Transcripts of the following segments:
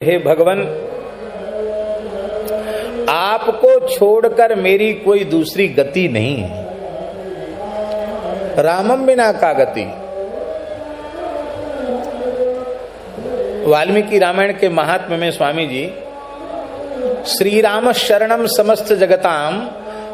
हे भगवान, आपको छोड़कर मेरी कोई दूसरी गति नहीं है। रामम बिना का गति। वाल्मीकि रामायण के महात्म्य में स्वामी जी श्री राम शरणम समस्त जगताम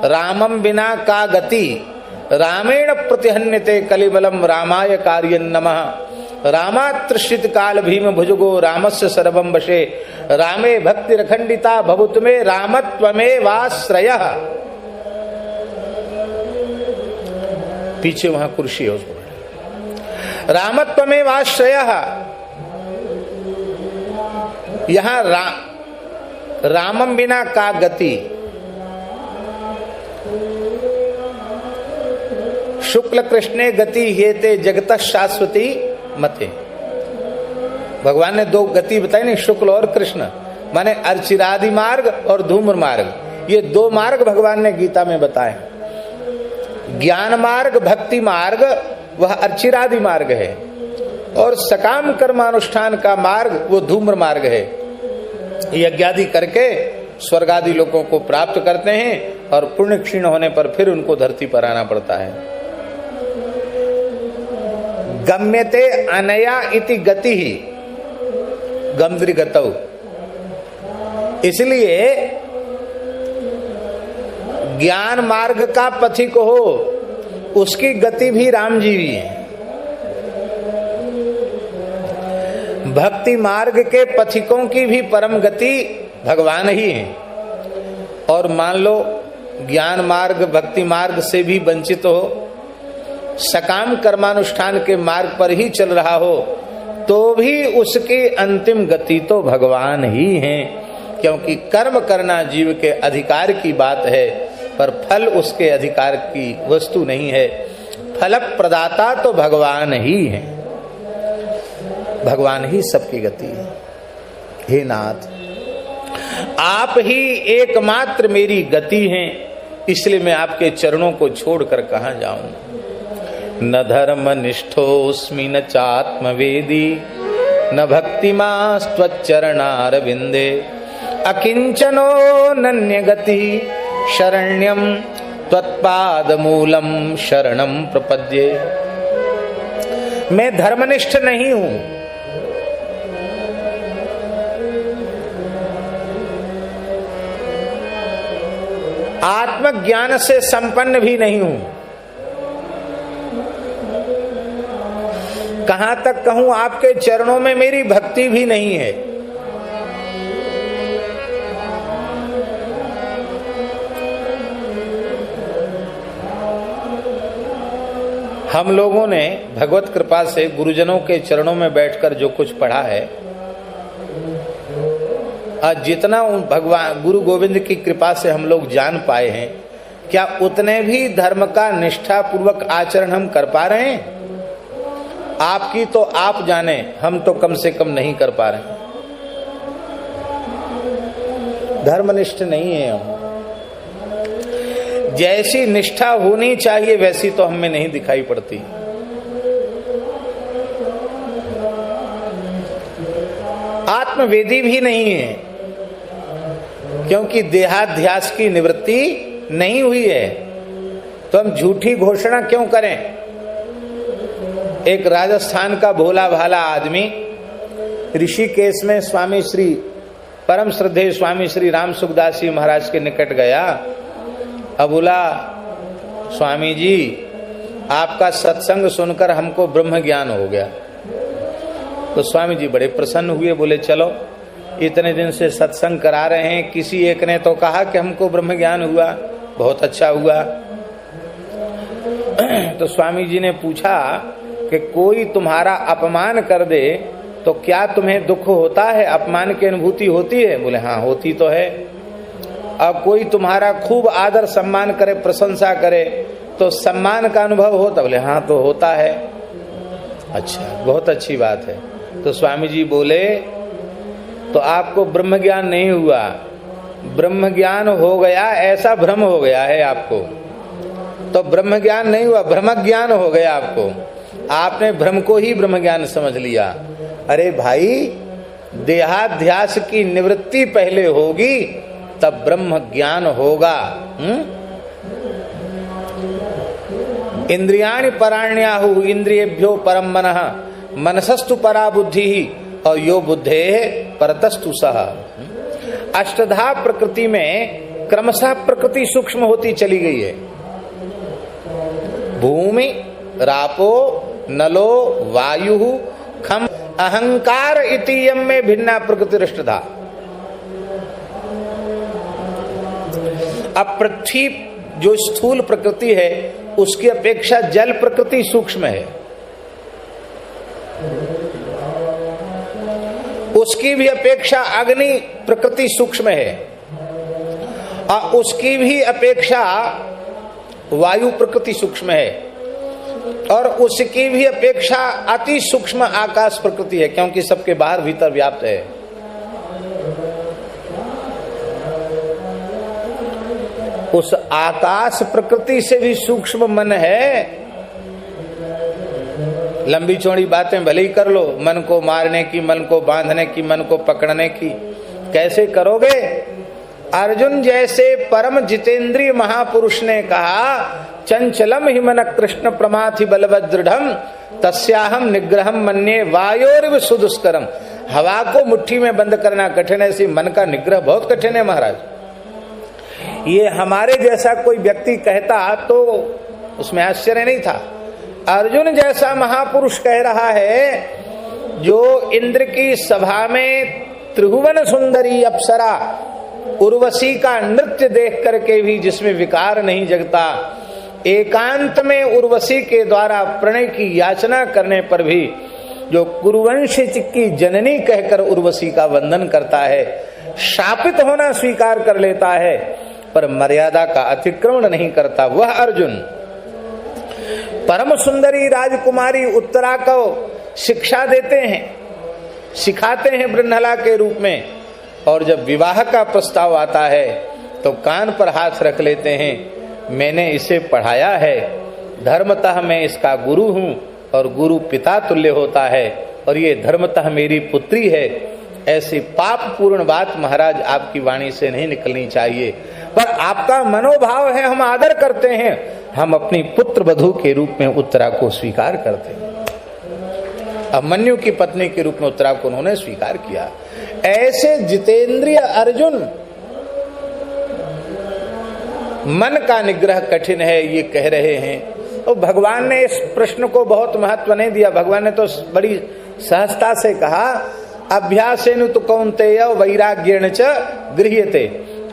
रामम बिना का गति रामेण प्रतिहन्यते कलिबलम रामाय कार्यं नमः रामात्रशित काल भीम भुजगो रामस्य सर्वं वशे रामे भक्ति रखंडिता भवुत में रामत्वमे वाश्रयः। पीछे वहां कुर्सी है उसको रामत्वमे वाश्रयः। यहां रामम बिना का गति। शुक्ल कृष्णे गति हेते जगत शाश्वती मते। भगवान ने दो गति बताई नहीं, शुक्ल और कृष्ण, माने अर्चिरादि मार्ग और धूम्र मार्ग। ये दो मार्ग भगवान ने गीता में बताए। ज्ञान मार्ग भक्ति मार्ग वह अर्चिरादि मार्ग है, और सकाम कर्मानुष्ठान का मार्ग वो धूम्र मार्ग है। यज्ञादि करके स्वर्ग आदि लोगों को प्राप्त करते हैं और पुण्य क्षीण होने पर फिर उनको धरती पर आना पड़ता है। गम्यते अनया इति गति ही गंद्रि गतौ। इसलिए ज्ञान मार्ग का पथिक हो उसकी गति भी राम जी ही है। भक्ति मार्ग के पथिकों की भी परम गति भगवान ही है। और मान लो ज्ञान मार्ग भक्ति मार्ग से भी वंचित हो, सकाम कर्मानुष्ठान के मार्ग पर ही चल रहा हो, तो भी उसकी अंतिम गति तो भगवान ही हैं। क्योंकि कर्म करना जीव के अधिकार की बात है, पर फल उसके अधिकार की वस्तु नहीं है। फल प्रदाता तो भगवान ही है, भगवान ही सबकी गति है। हे नाथ, आप ही एकमात्र मेरी गति हैं, इसलिए मैं आपके चरणों को छोड़कर कहां जाऊं। न धर्म निष्ठोस्मि न चात्मवेदी न भक्तिमास्त्वच्चरणारविंदे अकिंचनो नन्य गति शरण्यम त्वत्पादमूलम शरणम प्रपद्ये। मैं धर्मनिष्ठ नहीं हूं, आत्मज्ञान से संपन्न भी नहीं हूं। कहां तक कहूं, आपके चरणों में मेरी भक्ति भी नहीं है। हम लोगों ने भगवत कृपा से गुरुजनों के चरणों में बैठकर जो कुछ पढ़ा है, आज जितना भगवान गुरु गोविंद की कृपा से हम लोग जान पाए हैं, क्या उतने भी धर्म का निष्ठा पूर्वक आचरण हम कर पा रहे हैं? आपकी तो आप जाने, हम तो कम से कम नहीं कर पा रहे। धर्मनिष्ठ नहीं है हम। जैसी निष्ठा होनी चाहिए वैसी तो हमें नहीं दिखाई पड़ती। आत्मवेदी भी नहीं है, क्योंकि देहाध्यास की निवृत्ति नहीं हुई है। तो हम झूठी घोषणा क्यों करें? एक राजस्थान का भोला भाला आदमी ऋषिकेश में स्वामी श्री परम श्रद्धेय स्वामी श्री राम सुखदास जी महाराज के निकट गया। अब बोला, स्वामी जी आपका सत्संग सुनकर हमको ब्रह्म ज्ञान हो गया। तो स्वामी जी बड़े प्रसन्न हुए, बोले चलो इतने दिन से सत्संग करा रहे हैं, किसी एक ने तो कहा कि हमको ब्रह्म ज्ञान हुआ, बहुत अच्छा हुआ। तो स्वामी जी ने पूछा कि कोई तुम्हारा अपमान कर दे तो क्या तुम्हें दुख होता है, अपमान की अनुभूति होती है? बोले हाँ होती तो है। अब कोई तुम्हारा खूब आदर सम्मान करे, प्रशंसा करे, तो सम्मान का अनुभव होता? बोले हाँ तो होता है। अच्छा, बहुत अच्छी बात है। तो स्वामी जी बोले, तो आपको ब्रह्म ज्ञान नहीं हुआ, ब्रह्म ज्ञान हो गया, ऐसा भ्रम हो गया है आपको। तो ब्रह्म ज्ञान नहीं हुआ, ब्रह्म ज्ञान हो गया आपको। आपने भ्रम को ही ब्रह्म ज्ञान समझ लिया। अरे भाई, देहाध्यास की निवृत्ति पहले होगी, तब ब्रह्म ज्ञान होगा। इंद्रियाणि पराण्याहु इंद्रियेभ्यो परम मनः, मनसस्तु परा बुद्धि और यो बुद्धे परतस्तु सह। अष्टधा प्रकृति में क्रमशः प्रकृति सूक्ष्म होती चली गई है। भूमि, रापो, नलो, वायु, खम, अहंकार इतियम में भिन्ना प्रकृतिरष्टधा। अब पृथ्वी जो स्थूल प्रकृति है उसकी अपेक्षा जल प्रकृति सूक्ष्म है, उसकी भी अपेक्षा अग्नि प्रकृति सूक्ष्म है, और उसकी भी अपेक्षा वायु प्रकृति सूक्ष्म है, और उसकी भी अपेक्षा अति सूक्ष्म आकाश प्रकृति है, क्योंकि सबके बाहर भीतर व्याप्त है। उस आकाश प्रकृति से भी सूक्ष्म मन है। लंबी चौड़ी बातें भले ही कर लो, मन को मारने की, मन को बांधने की, मन को पकड़ने की, कैसे करोगे? अर्जुन जैसे परम जितेंद्रिय महापुरुष ने कहा, चंचलम ही मन कृष्ण प्रमाथि बलवद दृढ़म तस्याहम निग्रहम मन्ये वायोरिव सुदुष्करम। हवा को मुट्ठी में बंद करना कठिन है, ऐसी मन का निग्रह बहुत कठिन है महाराज। ये हमारे जैसा कोई व्यक्ति कहता तो उसमें आश्चर्य नहीं था। अर्जुन जैसा महापुरुष कह रहा है, जो इंद्र की सभा में त्रिभुवन सुंदरी अप्सरा उर्वशी का नृत्य देख करके भी जिसमें विकार नहीं जगता, एकांत में उर्वशी के द्वारा प्रणय की याचना करने पर भी जो कुरुवंश की जननी कहकर उर्वशी का वंदन करता है, शापित होना स्वीकार कर लेता है, पर मर्यादा का अतिक्रमण नहीं करता, वह अर्जुन परम सुंदरी राजकुमारी उत्तरा को शिक्षा देते हैं, सिखाते हैं ब्रह्मला के रूप में, और जब विवाह का प्रस्ताव आता है तो कान पर हाथ रख लेते हैं, मैंने इसे पढ़ाया है, धर्मतः मैं इसका गुरु हूं, और गुरु पिता तुल्य होता है, और ये धर्मतः मेरी पुत्री है। ऐसी पाप पूर्ण बात महाराज आपकी वाणी से नहीं निकलनी चाहिए, पर आपका मनोभाव है, हम आदर करते हैं, हम अपनी पुत्र वधू के रूप में उत्तरा को स्वीकार करते हैं। अभिमन्यु की पत्नी के रूप में उत्तरा को उन्होंने स्वीकार किया। ऐसे जितेंद्रिय अर्जुन, मन का निग्रह कठिन है ये कह रहे हैं। तो भगवान ने इस प्रश्न को बहुत महत्व नहीं दिया। भगवान ने तो बड़ी सहजता से कहा, अभ्यासेनु तो कौन्तेय वैराग्येण च गृह्यते।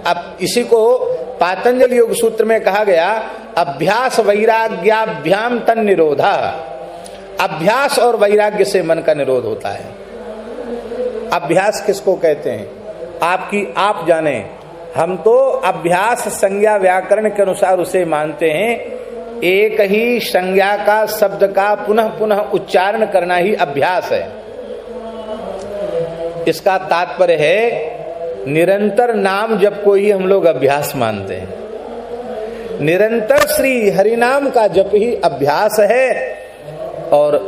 अब इसी को पातंजलि योग सूत्र में कहा गया, अभ्यास वैराग्याभ्याम तन निरोधा। अभ्यास और वैराग्य से मन का निरोध होता है। अभ्यास किसको कहते हैं? आपकी आप जाने। हम तो अभ्यास संज्ञा व्याकरण के अनुसार उसे मानते हैं, एक ही संज्ञा का शब्द का पुनः पुनः उच्चारण करना ही अभ्यास है। इसका तात्पर्य है निरंतर नाम जप को ही हम लोग अभ्यास मानते हैं। निरंतर श्री हरिनाम का जप ही अभ्यास है, और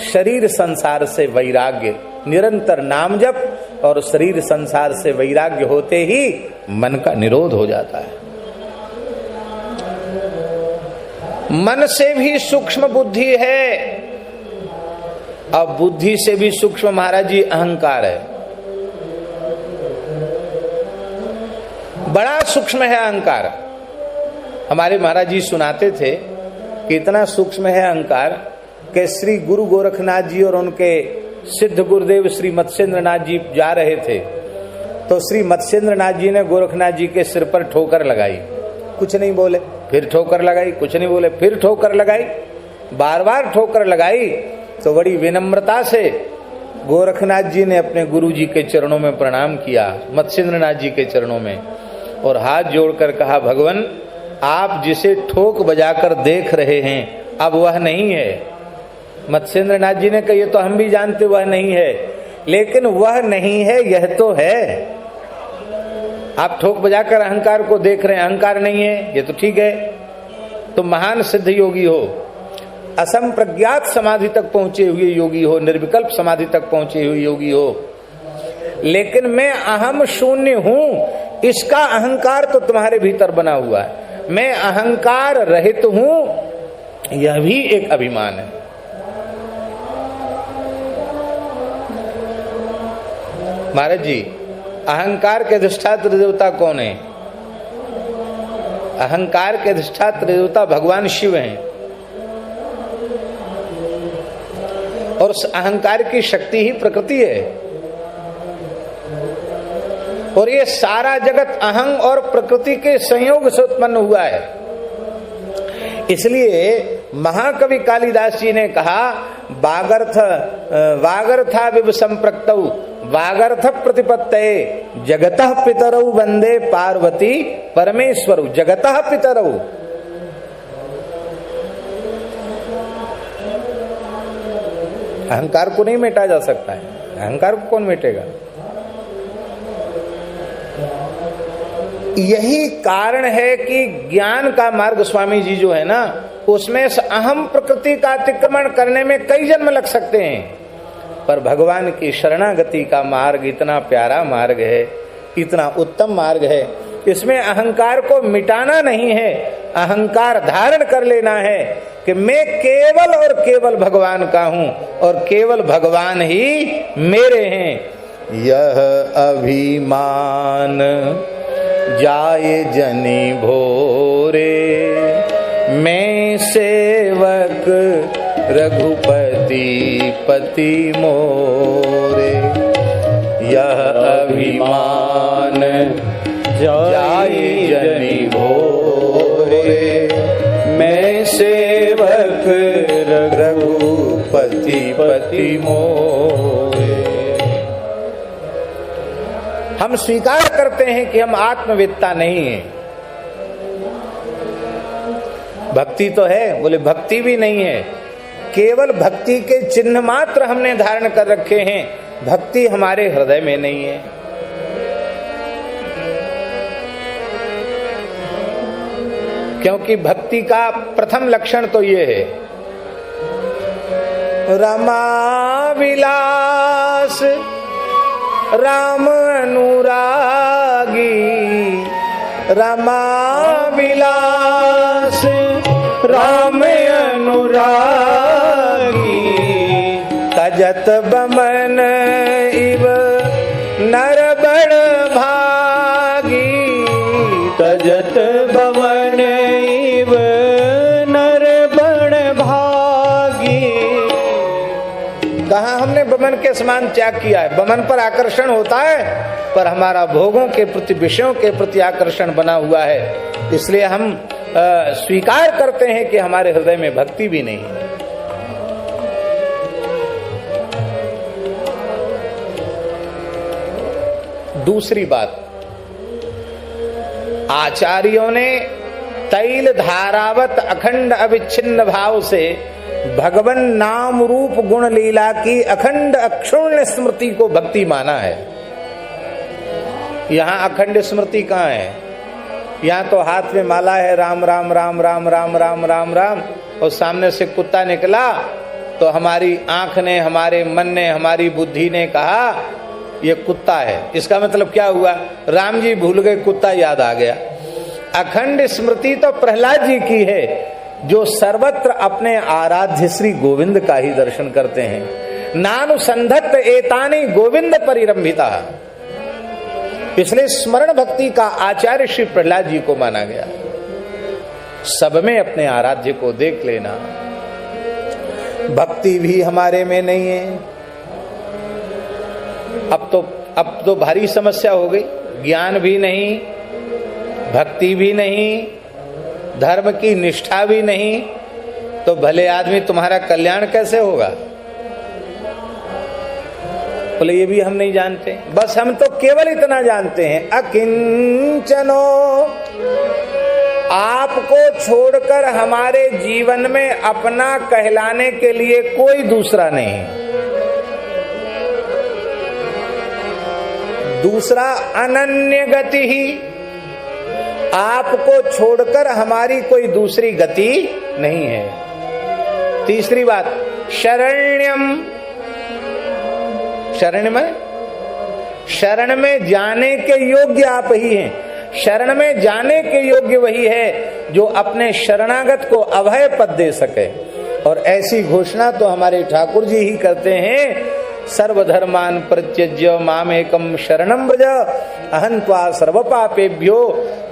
शरीर संसार से वैराग्य, निरंतर नाम जप और शरीर संसार से वैराग्य होते ही मन का निरोध हो जाता है। मन से भी सूक्ष्म बुद्धि है, अब बुद्धि से भी सूक्ष्म महाराज जी अहंकार है। बड़ा सूक्ष्म है अहंकार। हमारे महाराज जी सुनाते थे कि इतना सूक्ष्म है अहंकार कि श्री गुरु गोरखनाथ जी और उनके सिद्ध गुरुदेव श्री मत्स्येंद्र नाथ जी जा रहे थे, तो श्री मत्स्येंद्र नाथ जी ने गोरखनाथ जी के सिर पर ठोकर लगाई, कुछ नहीं बोले, फिर ठोकर लगाई, कुछ नहीं बोले, फिर ठोकर लगाई, बार बार ठोकर लगाई। तो बड़ी विनम्रता से गोरखनाथ जी ने अपने गुरु जी के चरणों में प्रणाम किया, मत्स्येंद्र नाथ जी के चरणों में, और हाथ जोड़कर कहा, भगवान आप जिसे ठोक बजाकर देख रहे हैं अब वह नहीं है। मत्स्येंद्र नाथ जी ने कहा, ये तो हम भी जानते वह नहीं है, लेकिन वह नहीं है यह तो है। आप ठोक बजाकर अहंकार को देख रहे हैं, अहंकार नहीं है, ये तो ठीक है। तो महान सिद्ध योगी हो, असंप्रज्ञात समाधि तक पहुंचे हुए योगी हो, निर्विकल्प समाधि तक पहुंचे हुए योगी हो, लेकिन मैं अहम शून्य हूं, इसका अहंकार तो तुम्हारे भीतर बना हुआ है। मैं अहंकार रहित हूं, यह भी एक अभिमान है। महाराज जी, अहंकार के अधिष्ठात्र देवता कौन है? अहंकार के अधिष्ठात्र देवता भगवान शिव हैं, और उस अहंकार की शक्ति ही प्रकृति है। और ये सारा जगत अहं और प्रकृति के संयोग से उत्पन्न हुआ है। इसलिए महाकवि कालिदास जी ने कहा, वागर्था विव संप्रक्तौ वागर्थ प्रतिपत्तये जगतः पितरौ वंदे पार्वती परमेश्वरौ। जगतः पितरौ, अहंकार को नहीं मिटा जा सकता है। अहंकार को कौन मिटेगा? यही कारण है कि ज्ञान का मार्ग स्वामी जी जो है ना, उसमें अहम प्रकृति का अतिक्रमण करने में कई जन्म लग सकते हैं, पर भगवान की शरणागति का मार्ग इतना प्यारा मार्ग है, इतना उत्तम मार्ग है। इसमें अहंकार को मिटाना नहीं है, अहंकार धारण कर लेना है कि मैं केवल और केवल भगवान का हूं और केवल भगवान ही मेरे हैं। यह अभिमान जाए जनी भोरे, मैं सेवक रघुपति पति मोरे। यह अभिमान जाए जनी भोरे, मैं सेवक रघुपति पति मोरे। हम स्वीकार करते हैं कि हम आत्मवेत्ता नहीं हैं। भक्ति तो है, बोले भक्ति भी नहीं है, केवल भक्ति के चिन्ह मात्र हमने धारण कर रखे हैं, भक्ति हमारे हृदय में नहीं है। क्योंकि भक्ति का प्रथम लक्षण तो ये है, रमा विलास राम अनुरागी, रमा विलास राम अनुरागी, तजत बमन इव नर बड़ भागी, तजत बमन इव नर बड़ भागी। कहाँ हमने बमन के समान त्याग किया है? बमन पर आकर्षण होता है, पर हमारा भोगों के प्रति, विषयों के प्रति आकर्षण बना हुआ है। इसलिए हम स्वीकार करते हैं कि हमारे हृदय में भक्ति भी नहीं है। दूसरी बात, आचार्यों ने तैल धारावत अखंड अविच्छिन्न भाव से भगवन नाम रूप गुण लीला की अखंड अक्षुण्ण स्मृति को भक्ति माना है। यहां अखंड स्मृति कहां है? यहां तो हाथ में माला है, राम राम राम राम राम राम राम राम, और सामने से कुत्ता निकला तो हमारी आंख ने, हमारे मन ने, हमारी बुद्धि ने कहा ये कुत्ता है। इसका मतलब क्या हुआ? राम जी भूल गए, कुत्ता याद आ गया। अखंड स्मृति तो प्रहलाद जी की है, जो सर्वत्र अपने आराध्य श्री गोविंद का ही दर्शन करते हैं। नानुसंधत्त एतानि गोविंद परिरंभिता, इसलिए स्मरण भक्ति का आचार्य श्री प्रहलाद जी को माना गया। सब में अपने आराध्य को देख लेना। भक्ति भी हमारे में नहीं है। अब तो भारी समस्या हो गई। ज्ञान भी नहीं, भक्ति भी नहीं, धर्म की निष्ठा भी नहीं, तो भले आदमी तुम्हारा कल्याण कैसे होगा? बोले ये भी हम नहीं जानते। बस हम तो केवल इतना जानते हैं, अकिंचनो, आपको छोड़कर हमारे जीवन में अपना कहलाने के लिए कोई दूसरा नहीं। दूसरा अनन्य गति ही, आपको छोड़कर हमारी कोई दूसरी गति नहीं है। तीसरी बात, शरण्यम, शरण्य में शरण में जाने के योग्य आप ही हैं। शरण में जाने के योग्य वही है जो अपने शरणागत को अभय पद दे सके। और ऐसी घोषणा तो हमारे ठाकुर जी ही करते हैं, सर्वधर्मान परित्यज्य मामेकम शरणं व्रज अहं त्वा सर्वपापेभ्यो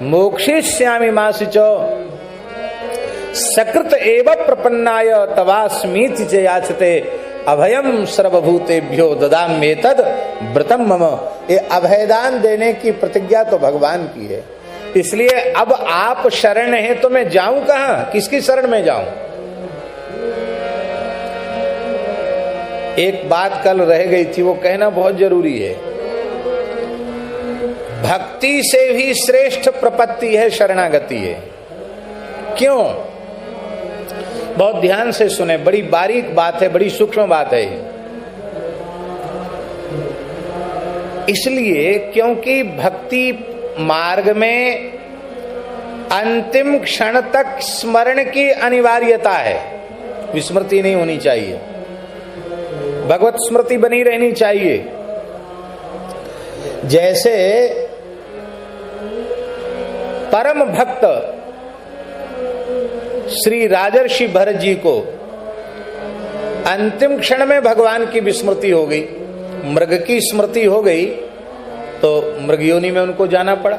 मोक्षयिष्यामि मा शुचो सकृत एव प्रपन्नाय तवास्मीति च याचते अभयम सर्वभूतेभ्यो ददाम्येतद् व्रतम मम। ये अभयदान देने की प्रतिज्ञा तो भगवान की है। इसलिए अब आप शरण हैं तो मैं जाऊं कहां, किसकी शरण में जाऊं? एक बात कल रह गई थी, वो कहना बहुत जरूरी है। भक्ति से भी श्रेष्ठ प्रपत्ति है शरणागति है। क्यों? बहुत ध्यान से सुने, बड़ी बारीक बात है, बड़ी सूक्ष्म बात है। इसलिए क्योंकि भक्ति मार्ग में अंतिम क्षण तक स्मरण की अनिवार्यता है, विस्मृति नहीं होनी चाहिए, भगवत स्मृति बनी रहनी चाहिए। जैसे परम भक्त श्री राजर्षि भरत जी को अंतिम क्षण में भगवान की विस्मृति हो गई, मृग की स्मृति हो गई, तो मृग योनि में उनको जाना पड़ा।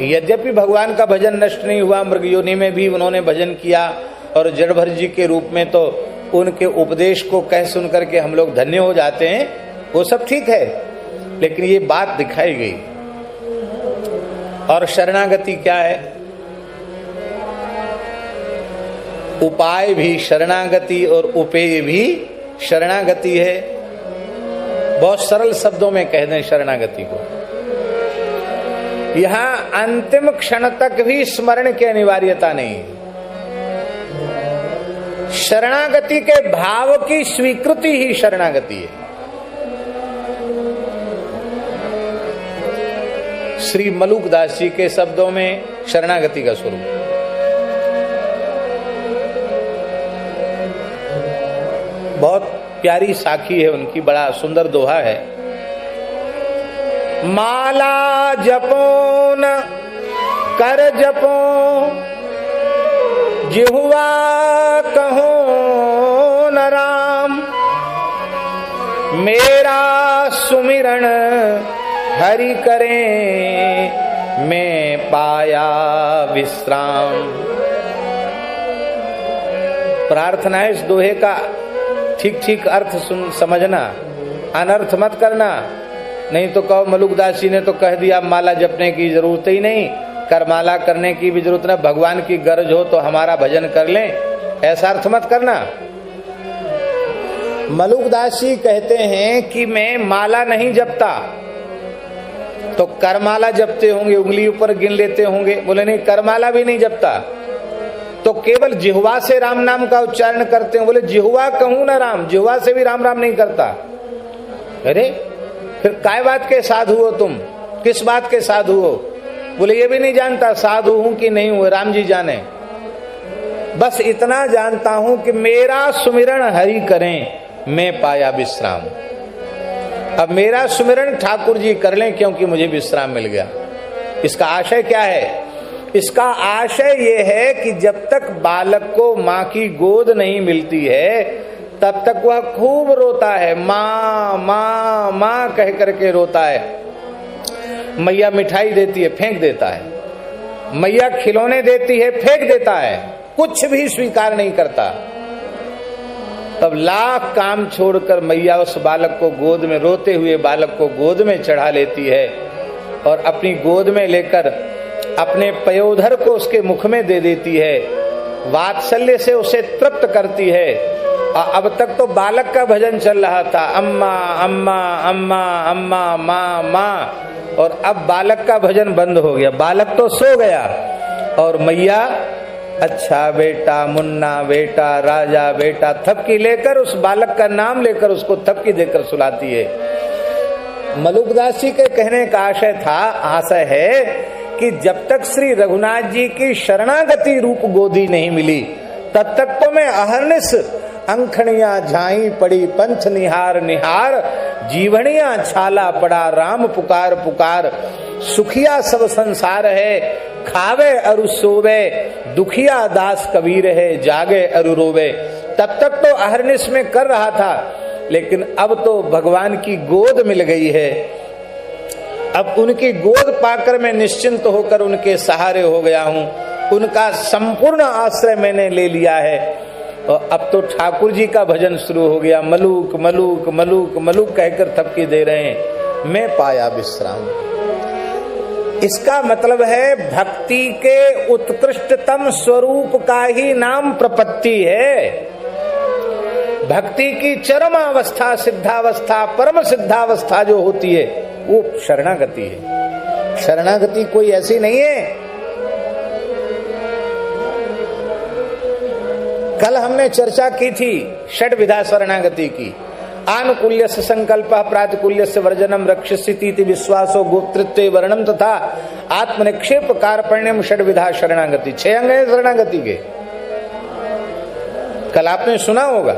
यद्यपि भगवान का भजन नष्ट नहीं हुआ, मृग योनि में भी उन्होंने भजन किया और जड़भर जी के रूप में तो उनके उपदेश को कह सुन करके हम लोग धन्य हो जाते हैं, वो सब ठीक है, लेकिन ये बात दिखाई गई। और शरणागति क्या है? उपाय भी शरणागति और उपेय भी शरणागति है। बहुत सरल शब्दों में कह दें शरणागति को, यहां अंतिम क्षण तक भी स्मरण की अनिवार्यता नहीं है। शरणागति के भाव की स्वीकृति ही शरणागति है। श्री मलुकदास जी के शब्दों में शरणागति का स्वरूप, बहुत प्यारी साखी है उनकी, बड़ा सुंदर दोहा है। माला जपो न कर जपो जिह्वा कहो न राम, मेरा सुमिरन हरि करें मैं पाया विश्राम। प्रार्थना है इस दोहे का, ठीक ठीक अर्थ समझना, अनर्थ मत करना। नहीं तो कहो मलुकदास जी ने तो कह दिया माला जपने की जरूरत ही नहीं, करमाला करने की भी जरूरत नहीं, भगवान की गरज हो तो हमारा भजन कर लें, ऐसा अर्थ मत करना। मलुकदास जी कहते हैं कि मैं माला नहीं जपता, तो करमाला जपते होंगे, उंगली ऊपर गिन लेते होंगे। बोले नहीं, करमाला भी नहीं जपता, तो केवल जिह्वा से राम नाम का उच्चारण करते हैं। बोले जिह्वा कहूं ना राम, जिह्वा से भी राम राम नहीं करता। अरे फिर काय बात के साधु हो तुम, किस बात के साधु हो? बोले ये भी नहीं जानता साधु हूं कि नहीं हूं, राम जी जाने। बस इतना जानता हूं कि मेरा सुमिरन हरि करें मैं पाया विश्राम। अब मेरा सुमिरन ठाकुर जी कर लें क्योंकि मुझे विश्राम मिल गया। इसका आशय क्या है? इसका आशय ये है कि जब तक बालक को माँ की गोद नहीं मिलती है तब तक वह खूब रोता है, माँ माँ माँ कह करके रोता है। मैया मिठाई देती है, फेंक देता है। मैया खिलौने देती है, फेंक देता है, कुछ भी स्वीकार नहीं करता। तब लाख काम छोड़कर मैया उस बालक को गोद में, रोते हुए बालक को गोद में चढ़ा लेती है और अपनी गोद में लेकर अपने पयोधर को उसके मुख में दे देती है, वात्सल्य से उसे तृप्त करती है। अब तक तो बालक का भजन चल रहा था, अम्मा अम्मा अम्मा अम्मा माँ माँ, और अब बालक का भजन बंद हो गया। बालक तो सो गया और मैया अच्छा बेटा, मुन्ना बेटा, राजा बेटा, थपकी लेकर उस बालक का नाम लेकर उसको थपकी देकर सुलाती है। मलुकदास जी के कहने का आशय है कि जब तक श्री रघुनाथ जी की शरणागति रूप गोदी नहीं मिली तब तक तो मैं अहर्निश अंखणिया झाई पड़ी पंथ निहार निहार, जीवनिया छाला पड़ा, राम पुकार पुकार, सुखिया सब संसार है, खावे अरु सोवे, दुखिया दास कबीर है, जागे अरु रोवे। तब तक तो अहरनिश में कर रहा था, लेकिन अब तो भगवान की गोद मिल गई है। अब उनकी गोद पाकर मैं निश्चिंत होकर उनके सहारे हो गया हूं, उनका संपूर्ण आश्रय मैंने ले लिया है। और अब तो ठाकुर जी का भजन शुरू हो गया, मलूक मलूक मलूक मलूक कहकर थपकी दे रहे हैं, मैं पाया विश्राम। इसका मतलब है भक्ति के उत्कृष्टतम स्वरूप का ही नाम प्रपत्ति है। भक्ति की चरम अवस्था, सिद्धावस्था, परम सिद्धावस्था जो होती है वो शरणागति है। शरणागति कोई ऐसी नहीं है। कल हमने चर्चा की थी षड्विधा शरणागति की। आनुकूल्यस्य संकल्प, प्रातिकूल्यस्य वर्जनम, रक्षस्यतीति विश्वासो, गोप्तृत्व वर्णम तथा आत्मनिक्षेप कार्पण्यम षड्विधा शरणागति। 6 अंग है शरणागति के, कल आपने सुना होगा।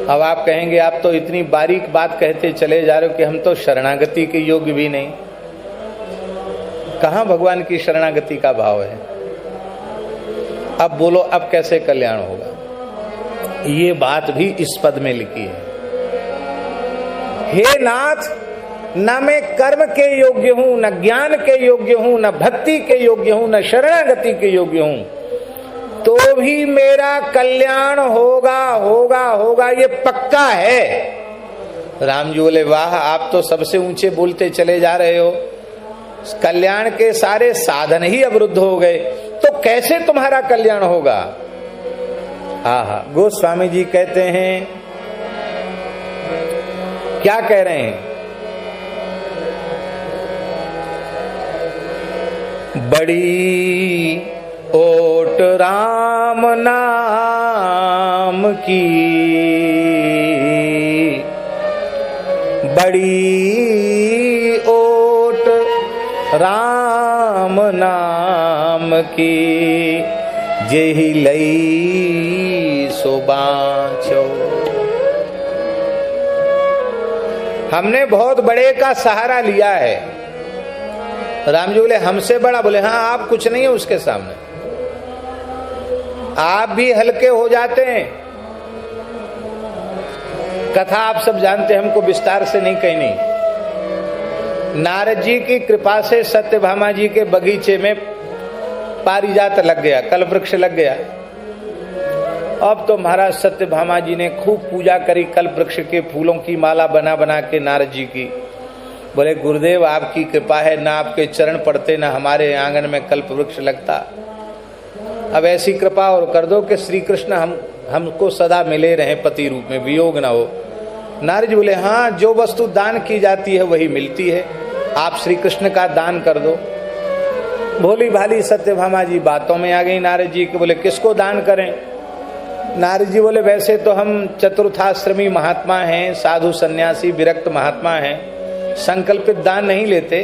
अब आप कहेंगे आप तो इतनी बारीक बात कहते चले जा रहे हो कि हम तो शरणागति के योग्य भी नहीं। कहां भगवान की शरणागति का भाव है? अब बोलो, अब कैसे कल्याण होगा? ये बात भी इस पद में लिखी है। हे नाथ, न मैं कर्म के योग्य हूं, न ज्ञान के योग्य हूं, न भक्ति के योग्य हूं, न शरणागति के योग्य हूं, तो भी मेरा कल्याण होगा होगा होगा, ये पक्का है। राम जी बोले, वाह, आप तो सबसे ऊंचे बोलते चले जा रहे हो। कल्याण के सारे साधन ही अवरुद्ध हो गए, तो कैसे तुम्हारा कल्याण होगा? आहा, गोस्वामी जी कहते हैं, क्या कह रहे हैं? बड़ी ओट राम नाम की, बड़ी ओट राम नाम की, जेहि लई सो बाँचो। हमने बहुत बड़े का सहारा लिया है। राम जी बोले, हमसे बड़ा? बोले, हाँ, आप कुछ नहीं है उसके सामने, आप भी हल्के हो जाते हैं। कथा आप सब जानते हैं, हमको विस्तार से नहीं कहनी। नारद जी की कृपा से सत्यभामा जी के बगीचे में पारिजात लग गया, कल्पवृक्ष लग गया। अब तो महाराज सत्यभामा जी ने खूब पूजा करी, कल्पवृक्ष के फूलों की माला बना बना के नारद जी की। बोले, गुरुदेव आपकी कृपा है, ना आपके चरण पड़ते ना हमारे आंगन में कल्पवृक्ष लगता। अब ऐसी कृपा और कर दो कि श्री कृष्ण हमको सदा मिले रहे पति रूप में, वियोग ना हो। नारद जी बोले, हाँ, जो वस्तु दान की जाती है वही मिलती है, आप श्री कृष्ण का दान कर दो। भोली भाली सत्यभामा जी बातों में आ गई नारद जी के। बोले, किसको दान करें? नारद जी बोले, वैसे तो हम चतुर्थाश्रमी महात्मा हैं, साधु सन्यासी विरक्त महात्मा हैं, संकल्पित दान नहीं लेते,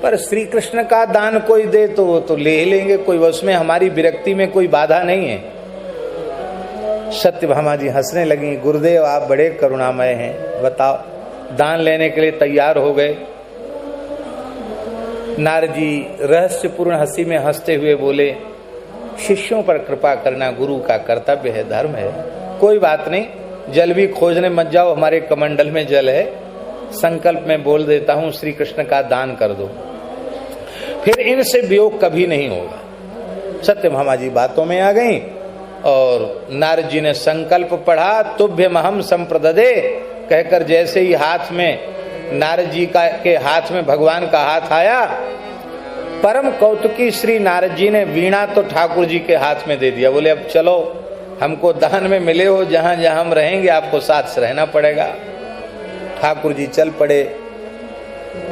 पर श्री कृष्ण का दान कोई दे तो वो तो ले लेंगे, कोई उसमें हमारी विरक्ति में कोई बाधा नहीं है। सत्यभामा जी हंसने लगी। गुरुदेव आप बड़े करुणामय हैं, बताओ। दान लेने के लिए तैयार हो गए। नारद जी रहस्यपूर्ण हंसी में हंसते हुए बोले, शिष्यों पर कृपा करना गुरु का कर्तव्य है, धर्म है। कोई बात नहीं, जल भी खोजने मत जाओ, हमारे कमंडल में जल है। संकल्प में बोल देता हूं, श्री कृष्ण का दान कर दो, फिर इनसे वियोग कभी नहीं होगा। सत्यभामा जी बातों में आ गई और नारद जी ने संकल्प पढ़ा। तुभ्यमहम संप्रददे कहकर जैसे ही हाथ में नारद जी के हाथ में भगवान का हाथ आया, परम कौतुकी श्री नारद जी ने वीणा तो ठाकुर जी के हाथ में दे दिया। बोले, अब चलो, हमको दान में मिले हो, जहां जहां हम रहेंगे आपको साथ से रहना पड़ेगा। ठाकुर जी चल पड़े।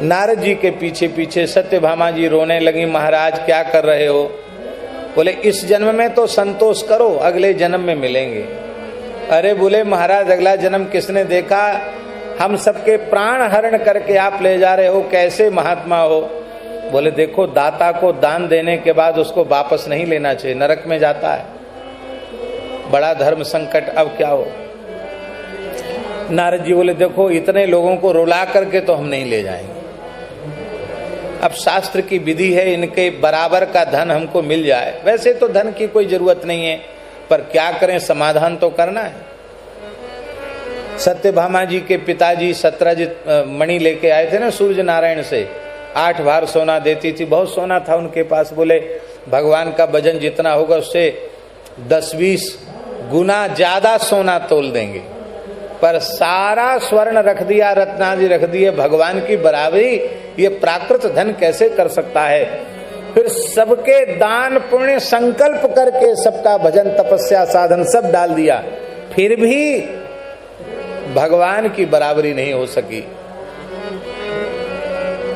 नारद जी के पीछे पीछे सत्यभामा जी रोने लगी, महाराज क्या कर रहे हो? बोले, इस जन्म में तो संतोष करो, अगले जन्म में मिलेंगे। अरे बोले, महाराज अगला जन्म किसने देखा? हम सबके प्राण हरण करके आप ले जा रहे हो, कैसे महात्मा हो? बोले, देखो, दाता को दान देने के बाद उसको वापस नहीं लेना चाहिए, नरक में जाता है। बड़ा धर्म संकट, अब क्या हो? नारद जी बोले देखो इतने लोगों को रुला करके तो हम नहीं ले जाएंगे। अब शास्त्र की विधि है इनके बराबर का धन हमको मिल जाए। वैसे तो धन की कोई जरूरत नहीं है, पर क्या करें, समाधान तो करना है। सत्यभामा जी के पिताजी सत्यजित मणि लेके आए थे ना सूर्य नारायण से, 8 बार सोना देती थी, बहुत सोना था उनके पास। बोले भगवान का भजन जितना होगा उससे 10-20 गुना ज्यादा सोना तोल देंगे, पर सारा स्वर्ण रख दिया, रत्नादि रख दिए, भगवान की बराबरी ये प्राकृत धन कैसे कर सकता है। फिर सबके दान पुण्य संकल्प करके सबका भजन तपस्या साधन सब डाल दिया, फिर भी भगवान की बराबरी नहीं हो सकी।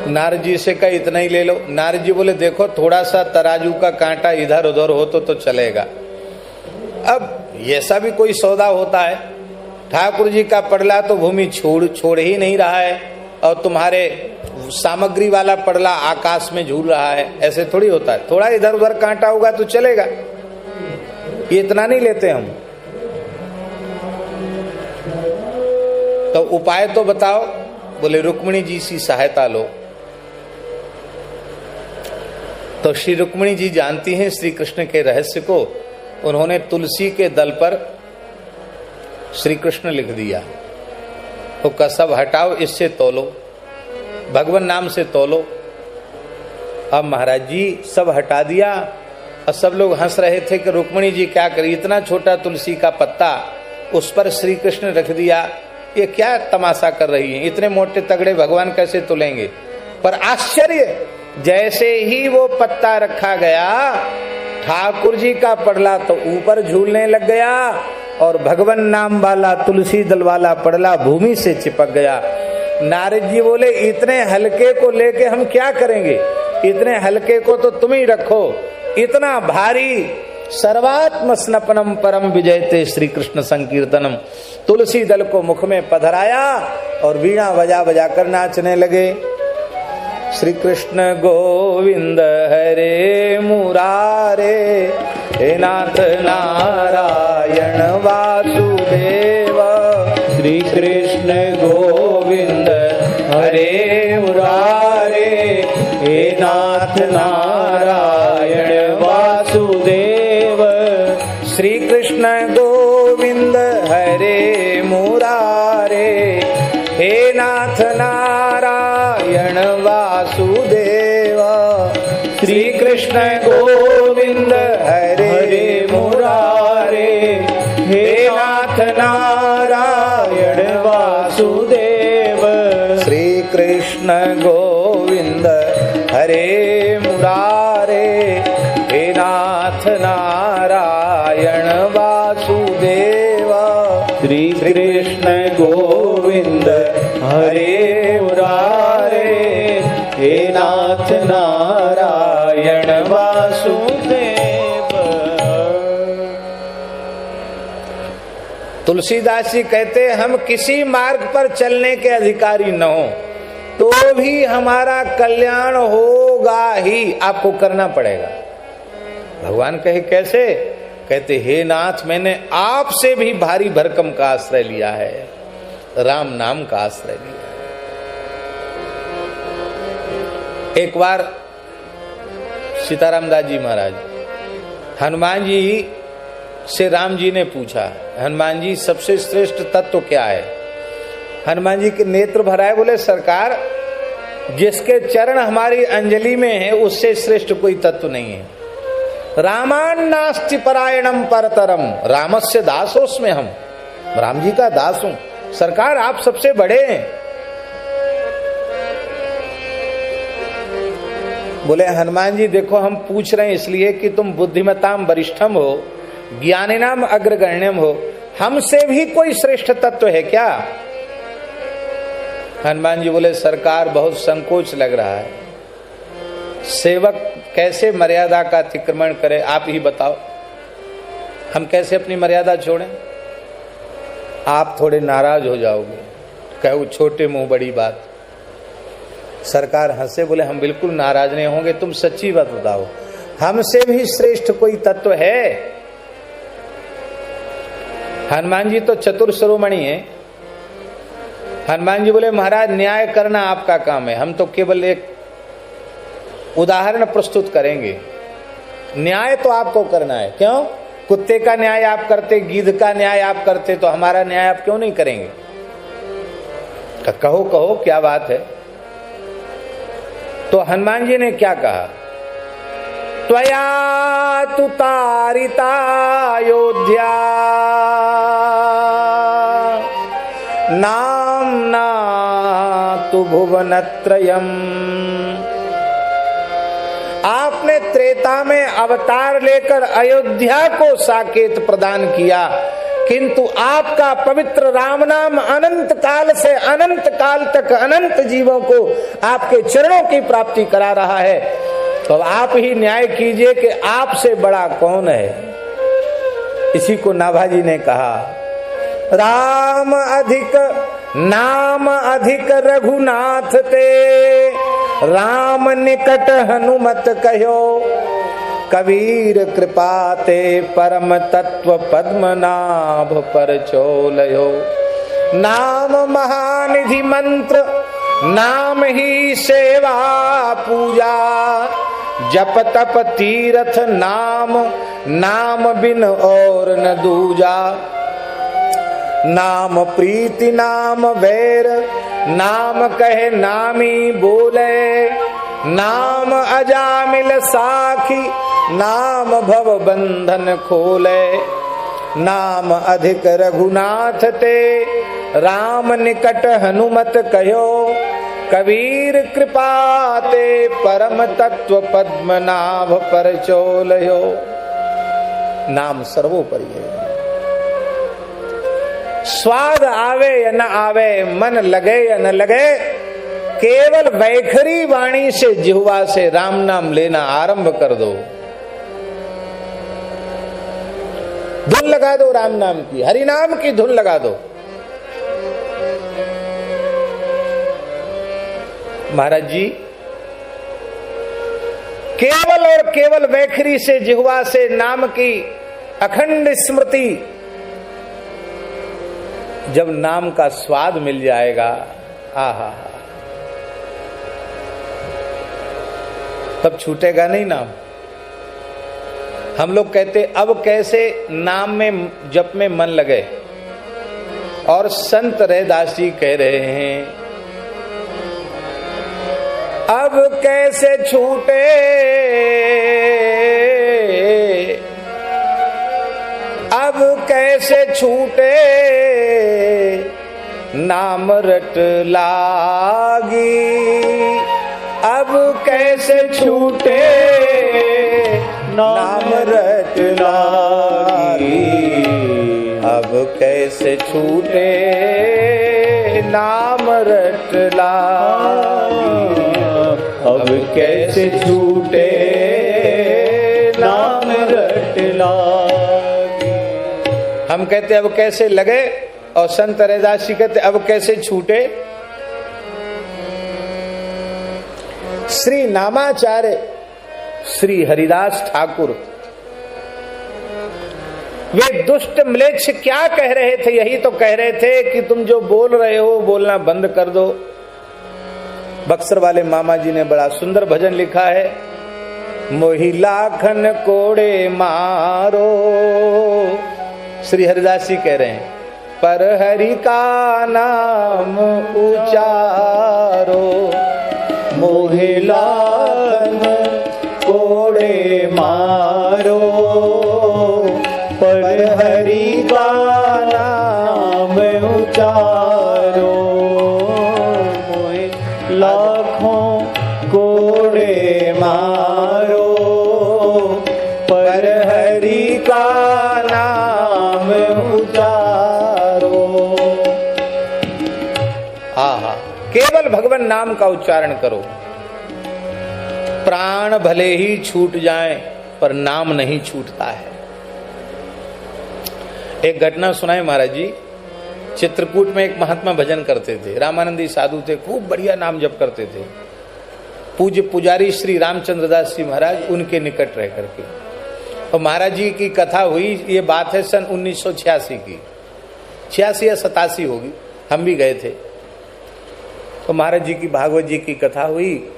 नारद जी से कहा इतना ही ले लो। नारद जी बोले देखो थोड़ा सा तराजू का कांटा इधर उधर हो तो चलेगा। अब ऐसा भी कोई सौदा होता है, ठाकुर जी का पड़ला तो भूमि छोड़ ही नहीं रहा है, और तुम्हारे सामग्री वाला पड़ला आकाश में झूल रहा है, ऐसे थोड़ी होता है। थोड़ा इधर उधर कांटा होगा तो चलेगा, ये इतना नहीं लेते हम। तो उपाय तो बताओ। बोले रुक्मिणी जी सी सहायता लो। तो श्री रुक्मिणी जी जानती हैं श्री कृष्ण के रहस्य को, उन्होंने तुलसी के दल पर श्री कृष्ण लिख दिया। तो का सब हटाओ, इससे तोलो, भगवान नाम से तोलो। अब महाराज जी सब हटा दिया, और सब लोग हंस रहे थे कि रुक्मिणी जी क्या करी, इतना छोटा तुलसी का पत्ता उस पर श्री कृष्ण रख दिया, ये क्या तमाशा कर रही है, इतने मोटे तगड़े भगवान कैसे तुलेंगे। पर आश्चर्य, जैसे ही वो पत्ता रखा गया ठाकुर जी का पड़ला तो ऊपर झूलने लग गया, और भगवान नाम वाला तुलसी दल वाला पड़ला भूमि से चिपक गया। नारद जी बोले इतने हल्के को लेके हम क्या करेंगे, इतने हल्के को तो तुम ही रखो, इतना भारी सर्वात्म स्नपनम परम विजयते श्री कृष्ण संकीर्तनम। तुलसी दल को मुख में पधराया और वीणा बजा बजा कर नाचने लगे। श्री कृष्ण गोविंद हरे मुरारे, हे नाथ नारायण वासुदेव। श्री कृष्ण गोविंद हरे मुरारे, हे नाथ नारायण वासुदेव। श्री कृष्ण गोविंद हरे मुरारे, हे नाथ नारायण वासुदेव। श्री कृष्ण गोविंद हरे मुरारे, हे नाथ नारायण वासुदेव। श्री कृष्ण गोविंद हरे मुरारे, हे नाथ नारायण वासुदेव। श्री कृष्ण गोविंद हरे मुरारे, हे नाथ नारायण वासुदेव। तुलसीदास जी कहते हम किसी मार्ग पर चलने के अधिकारी न हो तो भी हमारा कल्याण होगा ही, आपको करना पड़ेगा। भगवान कहे कैसे, कहते हे नाथ मैंने आपसे भी भारी भरकम का आश्रय लिया है, राम नाम का आश्रय लिया। एक बार सीताराम दास जी महाराज हनुमान जी से राम जी ने पूछा, हनुमान जी सबसे श्रेष्ठ तत्व क्या है। हनुमान जी के नेत्र भराए, बोले सरकार जिसके चरण हमारी अंजलि में है उससे श्रेष्ठ कोई तत्व नहीं है। रामान नास्ति परायणम परतरम, रामस्य दासोस्मि, हम राम जी का दास हूं, सरकार आप सबसे बड़े हैं। बोले हनुमान जी देखो हम पूछ रहे हैं इसलिए कि तुम बुद्धिमताम वरिष्ठम हो, ज्ञानिनाम अग्रगण्यम हो, हमसे भी कोई श्रेष्ठ तत्व है क्या। हनुमान जी बोले सरकार बहुत संकोच लग रहा है, सेवक कैसे मर्यादा का अतिक्रमण करे, आप ही बताओ, हम कैसे अपनी मर्यादा छोड़ें। आप थोड़े नाराज हो जाओगे, कहो छोटे मुंह बड़ी बात। सरकार हंसे, बोले हम बिल्कुल नाराज नहीं होंगे, तुम सच्ची बात बताओ, हमसे भी श्रेष्ठ कोई तत्व है। हनुमान जी तो चतुर शिरोमणि है, हनुमान जी बोले महाराज न्याय करना आपका काम है, हम तो केवल एक उदाहरण प्रस्तुत करेंगे, न्याय तो आपको करना है। क्यों? कुत्ते का न्याय आप करते, गीध का न्याय आप करते, तो हमारा न्याय आप क्यों नहीं करेंगे? कहो कहो क्या बात है। तो हनुमान जी ने क्या कहा? त्वया तु तारिता अयोध्या नाम्ना तु भुवनत्रयम्। आपने त्रेता में अवतार लेकर अयोध्या को साकेत प्रदान किया, किंतु आपका पवित्र राम नाम अनंत काल से अनंत काल तक अनंत जीवों को आपके चरणों की प्राप्ति करा रहा है। तो आप ही न्याय कीजिए कि आपसे बड़ा कौन है। इसी को नाभाजी ने कहा, राम अधिक नाम अधिक रघुनाथ ते, राम निकट हनुमत कहो, कबीर कृपा ते परम तत्व पद्मनाभ पर चोलयो। नाम महानिधि मंत्र, नाम ही सेवा पूजा, जप तप तीरथ नाम, नाम बिन और न दूजा। नाम प्रीति नाम वैर, नाम कहे नामी बोले, नाम अजामिल साखी, नाम भव बंधन खोले। नाम अधिक रघुनाथ ते, राम निकट हनुमत कहो, कबीर कृपा ते परम तत्व पद्मनाभ पर चोलयो। नाम सर्वोपरि है। स्वाद आवे या न आवे, मन लगे या न लगे, केवल वैखरी वाणी से जिह्वा से राम नाम लेना आरंभ कर दो। धुन लगा दो राम नाम की, हरि नाम की धुन लगा दो। महाराज जी केवल और केवल वैखरी से जिह्वा से नाम की अखंड स्मृति, जब नाम का स्वाद मिल जाएगा, आहा, तब छूटेगा नहीं नाम। हम लोग कहते अब कैसे नाम में जप में मन लगे, और संत रैदास जी कह रहे हैं अब कैसे छूटे, अब कैसे छूटे, नाम रट लागी। अब कैसे छूटे, नाम रट लागी। अब कैसे छूटे, नाम रट लागी। अब कैसे छूटे, नाम रट लागी। हम कहते अब कैसे लगे, और संत रैदास जी कहते अब कैसे छूटे। श्री नामाचार्य श्री हरिदास ठाकुर वे दुष्ट म्लेच्छ क्या कह रहे थे? यही तो कह रहे थे कि तुम जो बोल रहे हो बोलना बंद कर दो। बक्सर वाले मामा जी ने बड़ा सुंदर भजन लिखा है, मोहि लाखन कोड़े मारो। श्री हरिदास जी कह रहे हैं पर हरि का नाम उचारो, मोहि लाखन कोड़े मारो, पर हरि का नाम उचारो। मोहि लाखों कोड़े मारो, पर हरि का नाम उचारो। आहा, केवल भगवान नाम का उच्चारण करो। प्राण भले ही छूट जाएं पर नाम नहीं छूटता है। एक घटना सुनाए महाराज जी। चित्रकूट में एक महात्मा भजन करते थे, रामानंदी साधु थे, खूब बढ़िया नाम जप करते थे। पूज्य पुजारी श्री रामचंद्र दास जी महाराज उनके निकट रह करके, और महाराज जी की कथा हुई। ये बात है सन 1986 की, 86 या 87 होगी। हम भी गए थे। तो महाराज जी की भागवत जी की कथा हुई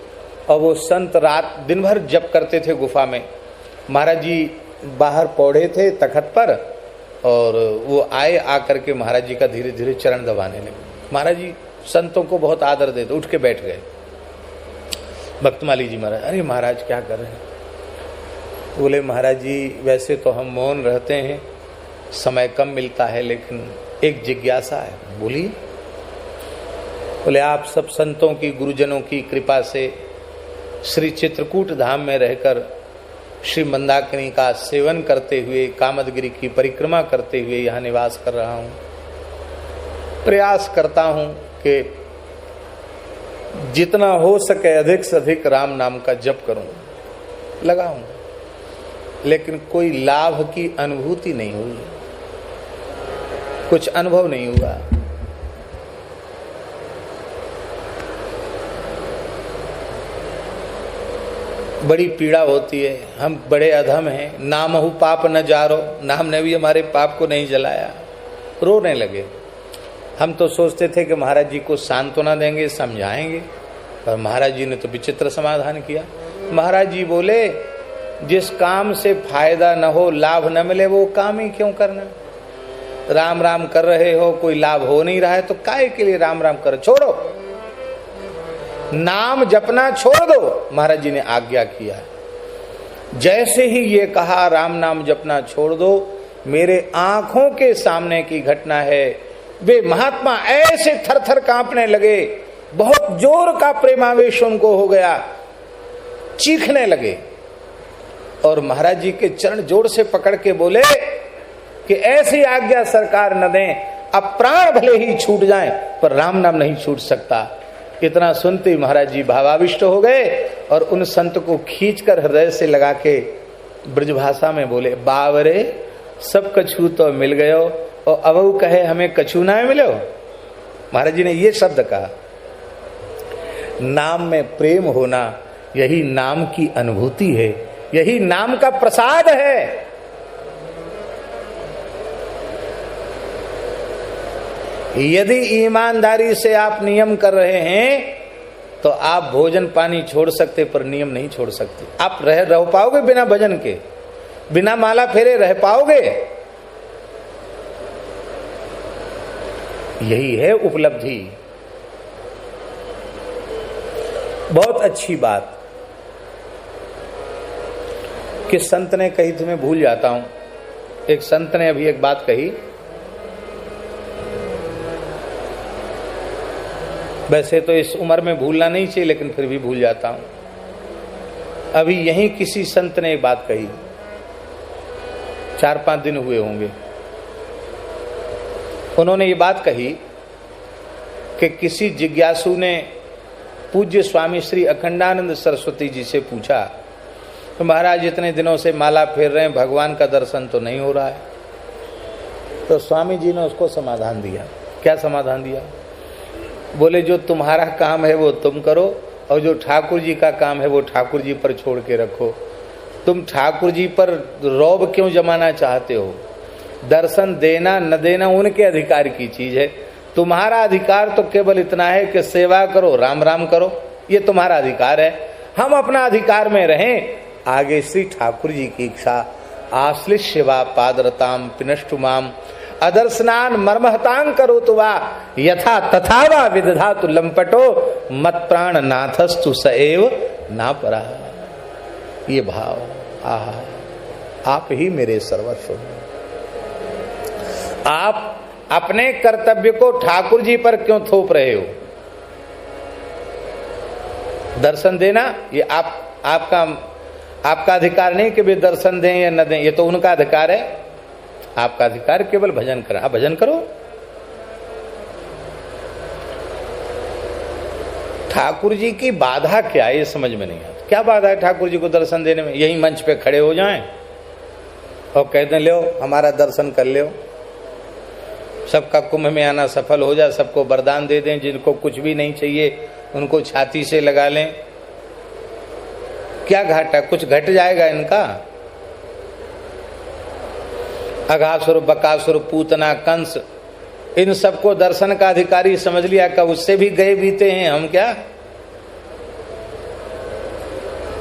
और वो संत रात दिन भर जप करते थे गुफा में। महाराज जी बाहर पौड़े थे तखत पर और वो आए, आकर के महाराज जी का धीरे धीरे चरण दबाने लगे। महाराज जी संतों को बहुत आदर देते, उठ के बैठ गए। भक्तमाली जी महाराज, अरे महाराज क्या कर रहे हैं? बोले महाराज जी वैसे तो हम मौन रहते हैं, समय कम मिलता है, लेकिन एक जिज्ञासा है। बोलिए। बोले आप सब संतों की, गुरुजनों की कृपा से श्री चित्रकूट धाम में रहकर श्री मंदाकिनी का सेवन करते हुए, कामदगिरी की परिक्रमा करते हुए यहाँ निवास कर रहा हूँ। प्रयास करता हूँ कि जितना हो सके अधिक से अधिक राम नाम का जप करूँ, लगाऊं, लेकिन कोई लाभ की अनुभूति नहीं हुई, कुछ अनुभव नहीं हुआ। बड़ी पीड़ा होती है। हम बड़े अधम हैं, नामहु पाप न जारो, नाम ने भी हमारे पाप को नहीं जलाया। रोने लगे। हम तो सोचते थे कि महाराज जी को सांत्वना देंगे, समझाएंगे, पर महाराज जी ने तो विचित्र समाधान किया। महाराज जी बोले जिस काम से फायदा न हो, लाभ न मिले, वो काम ही क्यों करना? राम राम कर रहे हो, कोई लाभ हो नहीं रहा है तो काहे के लिए राम राम करो? छोड़ो, नाम जपना छोड़ दो। महाराज जी ने आज्ञा किया। जैसे ही ये कहा राम नाम जपना छोड़ दो, मेरे आंखों के सामने की घटना है। वे महात्मा ऐसे थरथर कांपने लगे, बहुत जोर का प्रेमावेश उनको हो गया, चीखने लगे और महाराज जी के चरण जोर से पकड़ के बोले कि ऐसी आज्ञा सरकार न दें, अब प्राण भले ही छूट जाएं पर राम नाम नहीं छूट सकता। इतना सुनते महाराज जी भावाविष्ट हो गए और उन संत को खींचकर हृदय से लगा के ब्रजभाषा में बोले, बावरे सब कछू तो मिल गयो और अवऊ कहे हमें कछू ना मिलो। महाराज जी ने ये शब्द कहा। नाम में प्रेम होना यही नाम की अनुभूति है, यही नाम का प्रसाद है। यदि ईमानदारी से आप नियम कर रहे हैं तो आप भोजन पानी छोड़ सकते, पर नियम नहीं छोड़ सकते। आप रह पाओगे बिना भजन के, बिना माला फेरे रह पाओगे? यही है उपलब्धि। बहुत अच्छी बात कि संत ने कही थी, मैं भूल जाता हूं। एक संत ने अभी एक बात कही, वैसे तो इस उम्र में भूलना नहीं चाहिए, लेकिन फिर भी भूल जाता हूं। अभी यहीं किसी संत ने एक बात कही, 4-5 दिन हुए होंगे। उन्होंने ये बात कही कि किसी जिज्ञासु ने पूज्य स्वामी श्री अखंडानंद सरस्वती जी से पूछा, तो महाराज इतने दिनों से माला फेर रहे हैं, भगवान का दर्शन तो नहीं हो रहा है। तो स्वामी जी ने उसको समाधान दिया। क्या समाधान दिया? बोले जो तुम्हारा काम है वो तुम करो और जो ठाकुर जी का काम है वो ठाकुर जी पर छोड़ के रखो। तुम ठाकुर जी पर रौब क्यों जमाना चाहते हो? दर्शन देना न देना उनके अधिकार की चीज है। तुम्हारा अधिकार तो केवल इतना है कि सेवा करो, राम राम करो, ये तुम्हारा अधिकार है। हम अपना अधिकार में रहें। आगे श्री ठाकुर जी की इच्छा, आश्लिष्य वा पादरताम पिनष्टुमाम अदर्शनान मर्महतांग करो तो वा यथा तथा वा विदधातु लंपटो मत प्राण नाथस्तु सएव ना परा। ये भाव, आहा, आप ही मेरे सर्वस्व। आप अपने कर्तव्य को ठाकुर जी पर क्यों थोप रहे हो? दर्शन देना ये आपका अधिकार नहीं कि वे दर्शन दें या न दें, ये तो उनका अधिकार है। आपका अधिकार केवल भजन करना। आप भजन करो। ठाकुर जी की बाधा क्या है ये समझ में नहीं आता। क्या बाधा है ठाकुर जी को दर्शन देने में? यही मंच पे खड़े हो जाएं और कहते लो हमारा दर्शन कर लो, सबका कुंभ में आना सफल हो जाए, सबको वरदान दे दें, जिनको कुछ भी नहीं चाहिए उनको छाती से लगा लें। क्या घाटा? कुछ घट जाएगा इनका? अघासुर, बकासुर, पूतना, कंस इन सबको दर्शन का अधिकारी समझ लिया, कब उससे भी गए बीते हैं हम, क्या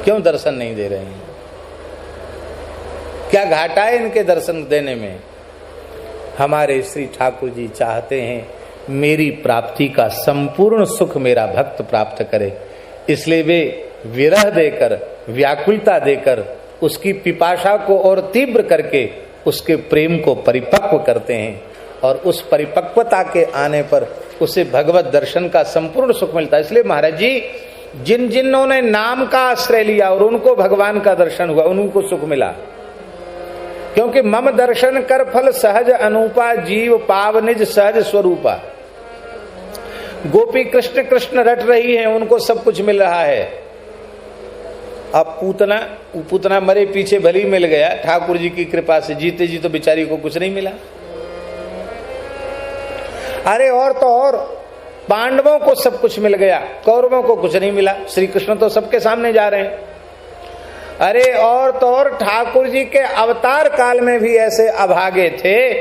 क्यों दर्शन नहीं दे रहे हैं? क्या घाटा है इनके दर्शन देने में? हमारे श्री ठाकुर जी चाहते हैं मेरी प्राप्ति का संपूर्ण सुख मेरा भक्त प्राप्त करे, इसलिए वे विरह देकर, व्याकुलता देकर, उसकी पिपाशा को और तीव्र करके उसके प्रेम को परिपक्व करते हैं, और उस परिपक्वता के आने पर उसे भगवत दर्शन का संपूर्ण सुख मिलता है। इसलिए महाराज जी, जिन जिन्होंने नाम का आश्रय लिया और उनको भगवान का दर्शन हुआ, उनको सुख मिला, क्योंकि मम दर्शन कर फल सहज अनूपा, जीव पाव निज सहज स्वरूपा। गोपी कृष्ण कृष्ण रट रही हैं, उनको सब कुछ मिल रहा है। अब पूतना मरे पीछे भली मिल गया, ठाकुर जी की कृपा से। जीते जी तो बेचारी को कुछ नहीं मिला। अरे और तो और, पांडवों को सब कुछ मिल गया, कौरवों को कुछ नहीं मिला। श्री कृष्ण तो सबके सामने जा रहे हैं। अरे और तो और, ठाकुर जी के अवतार काल में भी ऐसे अभागे थे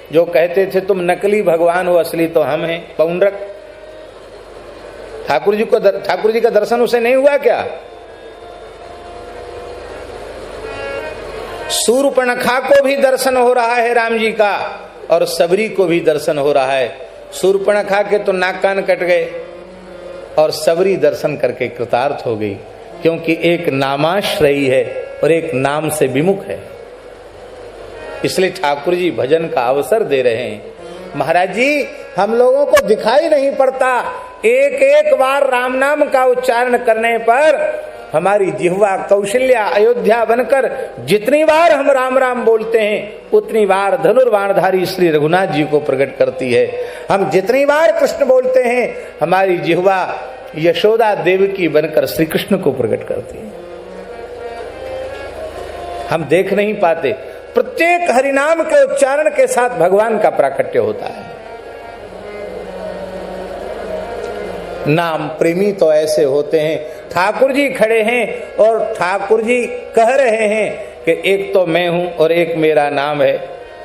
जो कहते थे तुम नकली भगवान हो, असली तो हम हैं। पौंड्रक, ठाकुर जी का दर्शन उसे नहीं हुआ क्या? शूर्पणखा को भी दर्शन हो रहा है राम जी का, और सबरी को भी दर्शन हो रहा है। शूर्पणखा के तो नाक कान कट गए, और सबरी दर्शन करके कृतार्थ हो गई, क्योंकि एक नामाश्रयी है और एक नाम से विमुख है। इसलिए ठाकुर जी भजन का अवसर दे रहे हैं। महाराज जी, हम लोगों को दिखाई नहीं पड़ता, एक एक बार राम नाम का उच्चारण करने पर हमारी जिह्वा कौशल्या अयोध्या बनकर जितनी बार हम राम राम बोलते हैं, उतनी बार धनुर्बाणधारी श्री रघुनाथ जी को प्रकट करती है। हम जितनी बार कृष्ण बोलते हैं, हमारी जिह्वा यशोदा देवकी बनकर श्री कृष्ण को प्रकट करती है। हम देख नहीं पाते, प्रत्येक हरिनाम के उच्चारण के साथ भगवान का प्राकट्य होता है। नाम प्रेमी तो ऐसे होते हैं, ठाकुर जी खड़े हैं और ठाकुर जी कह रहे हैं कि एक तो मैं हूं और एक मेरा नाम है,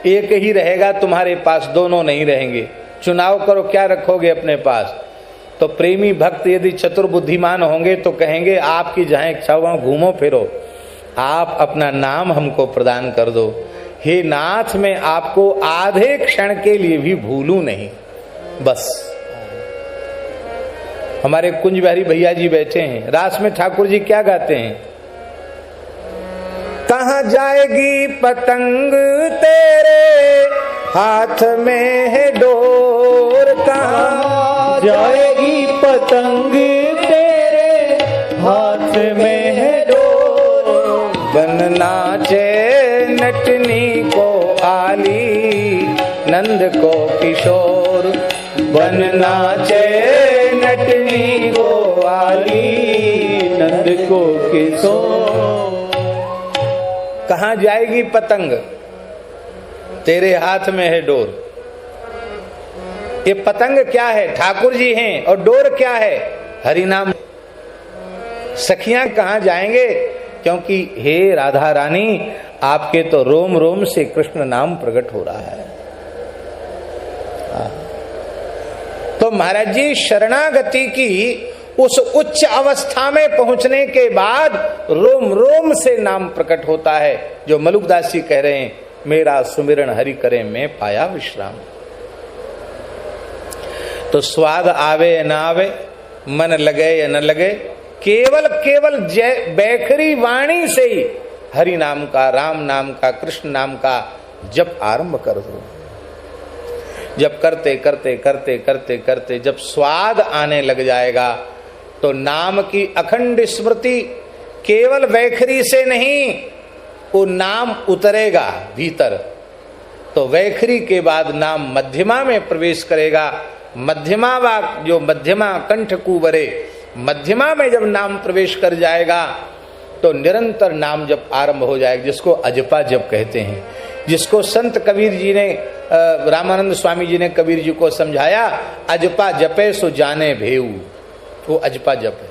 एक ही रहेगा तुम्हारे पास, दोनों नहीं रहेंगे, चुनाव करो क्या रखोगे अपने पास। तो प्रेमी भक्त यदि चतुर्बुद्धिमान होंगे तो कहेंगे आपकी जहां इच्छा वहां घूमो फिरो, आप अपना नाम हमको प्रदान कर दो। हे नाथ, मैं आपको आधे क्षण के लिए भी भूलूं नहीं, बस। हमारे कुंज बिहारी भैया जी बैठे हैं, रास में ठाकुर जी क्या गाते हैं? कहाँ जाएगी पतंग तेरे हाथ में है डोर, कहाँ जाएगी पतंग तेरे हाथ में है डोर। बन नाचे नटनी को आली, नंद को किशोर, बन नाचे नटनी को आली, नंद को किशोर। कहाँ जाएगी पतंग तेरे हाथ में है डोर। ये पतंग क्या है? ठाकुर जी हैं। और डोर क्या है? हरिनाम। सखियां कहाँ जाएंगे? क्योंकि हे राधा रानी, आपके तो रोम रोम से कृष्ण नाम प्रकट हो रहा है। तो महाराज जी, शरणागति की उस उच्च अवस्था में पहुंचने के बाद रोम रोम से नाम प्रकट होता है, जो मलुकदास जी कह रहे हैं, मेरा सुमिरन हरि करे मैं पाया विश्राम। तो स्वाद आवे या ना आवे, मन लगे या न लगे, केवल केवल बैखरी वाणी से ही हरि नाम का, राम नाम का, कृष्ण नाम का जप आरंभ कर दो। जब करते करते करते करते करते जब स्वाद आने लग जाएगा, तो नाम की अखंड स्मृति केवल वैखरी से नहीं, वो नाम उतरेगा भीतर। तो वैखरी के बाद नाम मध्यमा में प्रवेश करेगा। मध्यमा वाक, जो मध्यमा कंठ कुवरे, मध्यमा में जब नाम प्रवेश कर जाएगा तो निरंतर नाम जप आरंभ हो जाएगा, जिसको अजपा जप कहते हैं, जिसको संत कबीर जी ने, रामानंद स्वामी जी ने कबीर जी को समझाया, अजपा जपे सो जाने भेऊ। वो अजपा जप है।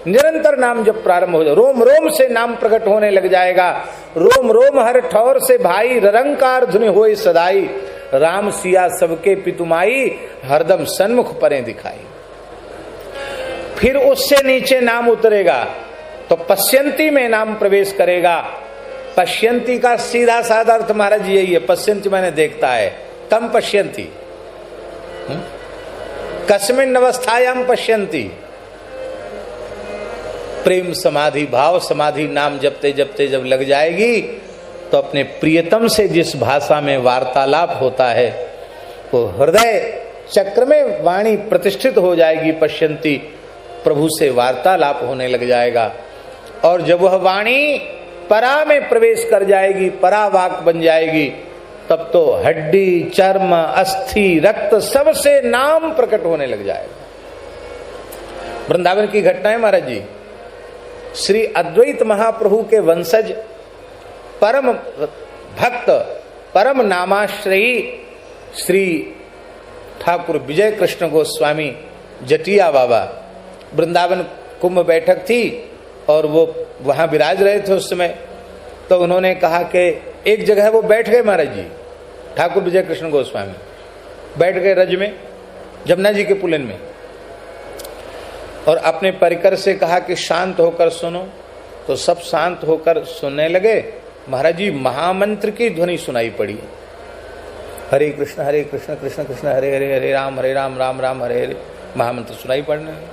निरंतर नाम जब प्रारंभ हो जाए, रोम रोम से नाम प्रकट होने लग जाएगा। रोम रोम हर ठौर से भाई, ररंकार धुनि होए सदाई। राम सिया सबके पितुमाई, हरदम सन्मुख परे दिखाई। फिर उससे नीचे नाम उतरेगा तो पश्यंती में नाम प्रवेश करेगा। पश्यंती का सीधा साधा अर्थ महाराज जी यही है, पश्यंती मैंने देखता है, तम पश्यंती, कस्मिन अवस्थायाम पश्यंती। प्रेम समाधि, भाव समाधि नाम जपते जपते जब लग जाएगी तो अपने प्रियतम से जिस भाषा में वार्तालाप होता है वो हृदय चक्र में वाणी प्रतिष्ठित हो जाएगी। पश्यंती, प्रभु से वार्तालाप होने लग जाएगा। और जब वह वाणी परा में प्रवेश कर जाएगी, परावाक बन जाएगी, तब तो हड्डी, चर्म, अस्थि, रक्त सबसे नाम प्रकट होने लग जाएगा। वृंदावन की घटना है महाराज जी। श्री अद्वैत महाप्रभु के वंशज परम भक्त, परम नामाश्रयी श्री ठाकुर विजय कृष्ण गोस्वामी जटिया बाबा, वृंदावन कुंभ बैठक थी और वो वहां विराज रहे थे उस समय। तो उन्होंने कहा कि एक जगह वो बैठ गए महाराज जी, ठाकुर विजय कृष्ण गोस्वामी बैठ गए रज में, जमुना जी के पुलिन में, और अपने परिकर से कहा कि शांत होकर सुनो। तो सब शांत होकर सुनने लगे। महाराज जी महामंत्र की ध्वनि सुनाई पड़ी, हरे कृष्ण कृष्ण कृष्ण हरे हरे, हरे राम राम राम हरे हरे, महामंत्र सुनाई पड़ने लगे।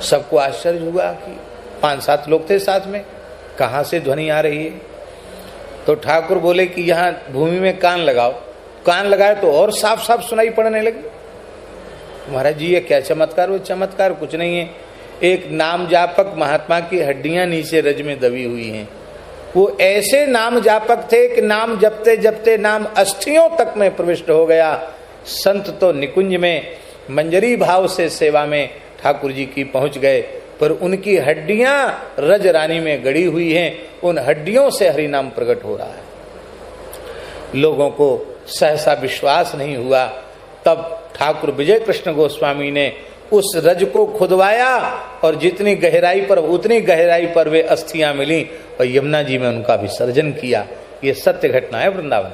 सबको आश्चर्य हुआ कि 5-7 लोग थे साथ में, कहां से ध्वनि आ रही है। तो ठाकुर बोले कि यहाँ भूमि में कान लगाओ। कान लगाए तो और साफ साफ सुनाई पड़ने लगी। महाराज जी ये क्या चमत्कार? वो चमत्कार कुछ नहीं है, एक नाम जापक महात्मा की हड्डियां नीचे रज में दबी हुई हैं। वो ऐसे नाम जापक थे कि नाम जपते जपते नाम अस्थियों तक में प्रविष्ट हो गया। संत तो निकुंज में मंजरी भाव से सेवा में ठाकुर जी की पहुंच गए, पर उनकी हड्डियां रज रानी में गड़ी हुई हैं, उन हड्डियों से हरि नाम प्रकट हो रहा है। लोगों को सहसा विश्वास नहीं हुआ। तब ठाकुर विजय कृष्ण गोस्वामी ने उस रज को खुदवाया और जितनी गहराई पर उतनी गहराई पर वे अस्थियां मिली और यमुना जी में उनका विसर्जन किया। ये सत्य घटना है वृंदावन।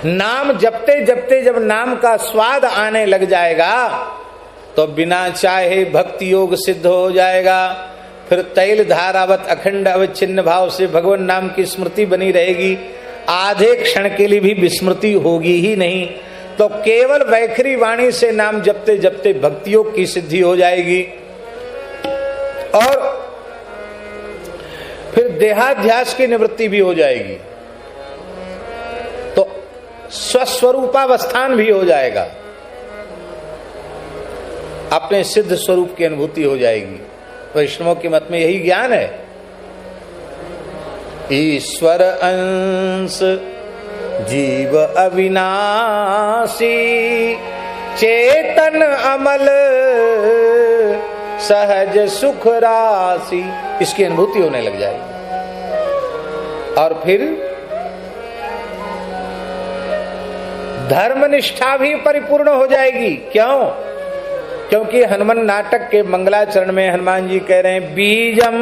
नाम जपते जपते जब नाम का स्वाद आने लग जाएगा तो बिना चाहे भक्ति योग सिद्ध हो जाएगा। फिर तैल धारावत अखंड अविच्छिन्न भाव से भगवान नाम की स्मृति बनी रहेगी। आधे क्षण के लिए भी विस्मृति होगी ही नहीं। तो केवल वैखरी वाणी से नाम जपते जपते भक्ति योग की सिद्धि हो जाएगी। और फिर देहाध्यास की निवृत्ति भी हो जाएगी। तो स्वस्वरूपावस्थान भी हो जाएगा, अपने सिद्ध स्वरूप की अनुभूति हो जाएगी। वैष्णवों के मत में यही ज्ञान है। ईश्वर अंश जीव अविनाशी, चेतन अमल सहज सुख राशि, इसकी अनुभूति होने लग जाएगी। और फिर धर्मनिष्ठा भी परिपूर्ण हो जाएगी। क्यों? क्योंकि हनुमान नाटक के मंगलाचरण में हनुमान जी कह रहे हैं, बीजम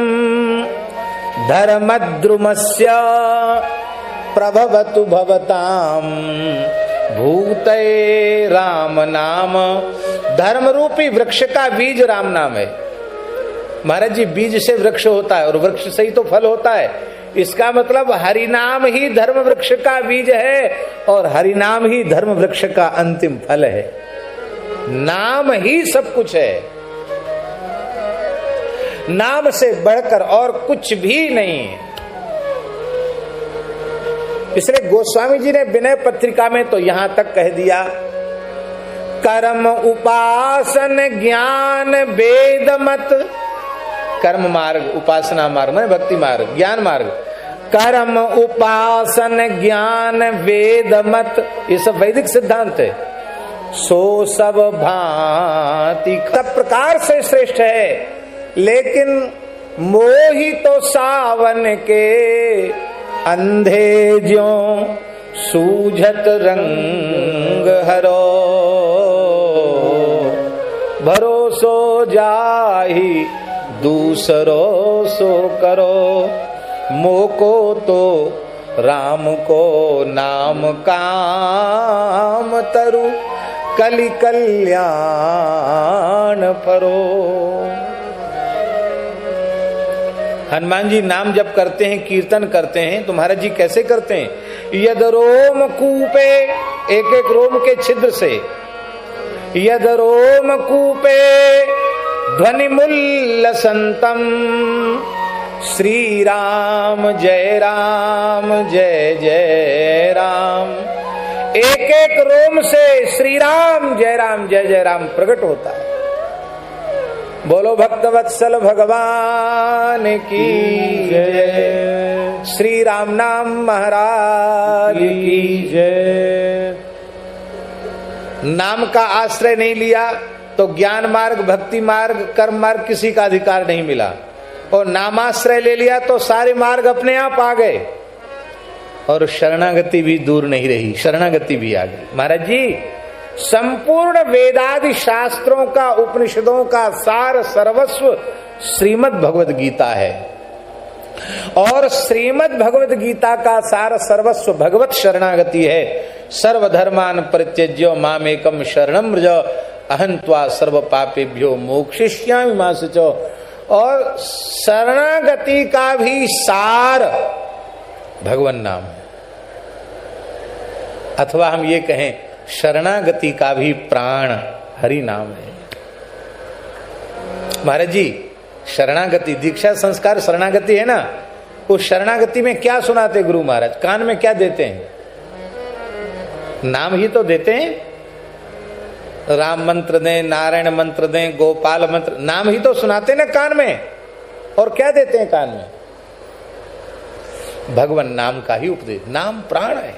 धर्मद्रुमस्य प्रभवतु भवताम भूते राम नाम। धर्म रूपी वृक्ष का बीज राम नाम है। महाराज जी बीज से वृक्ष होता है और वृक्ष से ही तो फल होता है। इसका मतलब हरि नाम ही धर्म वृक्ष का बीज है और हरि नाम ही धर्म वृक्ष का अंतिम फल है। नाम ही सब कुछ है, नाम से बढ़कर और कुछ भी नहीं है। इसलिए गोस्वामी जी ने विनय पत्रिका में तो यहां तक कह दिया, कर्म उपासन ज्ञान वेद मत। कर्म मार्ग, उपासना मार्ग में भक्ति मार्ग, ज्ञान मार्ग। कर्म उपासन ज्ञान वेद मत, ये सब वैदिक सिद्धांत है। सो सब भांति सब प्रकार से श्रेष्ठ है, लेकिन मोही तो सावन के अंधे ज्यों सूझत रंग हरो। भरोसो जाहि दूसरो सो करो, मोको तो राम को नाम काम तरु कलि कल्याण परो। हनुमान जी नाम जप करते हैं, कीर्तन करते हैं, तो महाराज जी कैसे करते हैं? यद रोम कूपे, एक एक रोम के छिद्र से, यद रोम कूपे ध्वनि मुल्लसंतम, श्री राम जय जय राम। एक एक रोम से श्री राम जय राम प्रकट होता है। बोलो भक्तवत्सल भगवान की जय, श्री राम नाम महाराज की जय। नाम का आश्रय नहीं लिया तो ज्ञान मार्ग, भक्ति मार्ग, कर्म मार्ग किसी का अधिकार नहीं मिला, और नामाश्रय ले लिया तो सारे मार्ग अपने आप आ गए, और शरणागति भी दूर नहीं रही, शरणागति भी आ गई। महाराज जी संपूर्ण वेदादि शास्त्रों का, उपनिषदों का सार सर्वस्व श्रीमद् भगवद गीता है, और श्रीमद् भगवद गीता का सार सर्वस्व भगवत शरणागति है। सर्वधर्मान परित्यज्य मामेकम शरणं व्रज अहं त्वा सर्व पापेभ्यो मोक्षयिष्यामि मा शुचो। और शरणागति का भी सार भगवान नाम है, अथवा हम ये कहें शरणागति का भी प्राण हरि नाम है। महाराज जी शरणागति, दीक्षा संस्कार शरणागति है ना, उस शरणागति में क्या सुनाते गुरु महाराज? कान में क्या देते हैं? नाम ही तो देते हैं। राम मंत्र दें, नारायण मंत्र दें, गोपाल मंत्र, नाम ही तो सुनाते ना कान में। और क्या देते हैं कान में? भगवान नाम का ही उपदेश। नाम प्राण है।